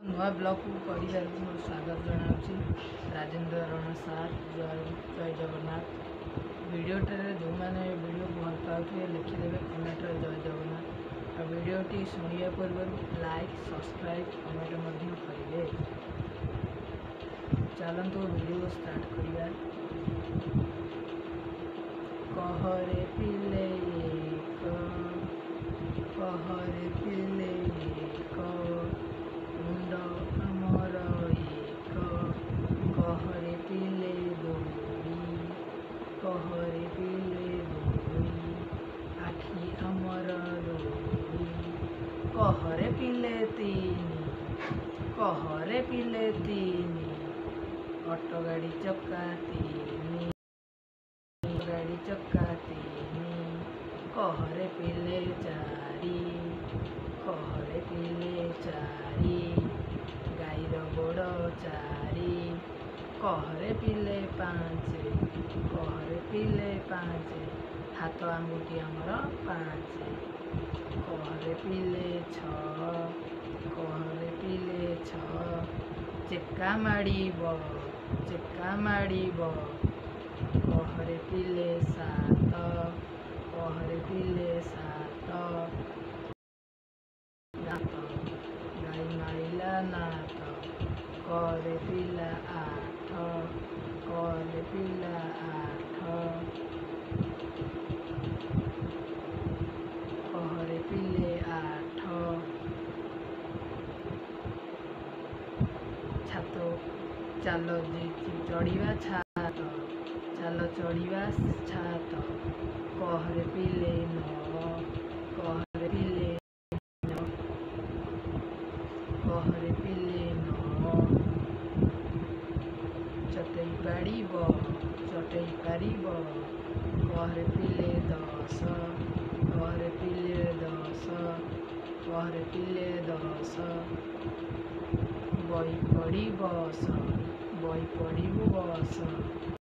नुआ ब्लॉग को कर स्वागत जनावि राजेन्द्र रण सार जय जगन्नाथ वीडियोटे जो मैंने वीडियो को भल पाए लिखिदेवे कमेंट जय जगन्नाथ और वीडियोटी शुणा पूर्व लाइक सब्सक्राइब कमेंट करेंगे। चलतु वीडियो स्टार्ट करिया। कहरे पिले कहरे पिले मुंड आमर एक कहरे पिले दुई कहरे पिले दुई आखि आमर दुई कहरे पिले तीन कहरे पिले तीन ऑटो गाड़ी चक्का तीन गाड़ी चक्का तीन कहरे पिले चारि कहरे पिले चारि गाईर गोड़ चारि कहरे पिले पाँच कहरे पिले पाँच हाथ आंगुठी आमर पाँच कहरे पिले छः कहरे पिले छः चेका माड़ब चेका माड़ब कहरे पिले सात कहरे पिले सात नात गाई मारिला नात कहरे पिला आठ कहरे पिला आठ कहरे पिले आठ छात चाल चढ़ा छात चाल चढ़ा छात कहरे पिले नौ कहरे पिले कहरे पिले नौ चटई पाड़ब चटई पारिब कहरे पिले दस कहरे पिले दस कहरे पिले दस बई पड़ी बस बई पड़ब बस।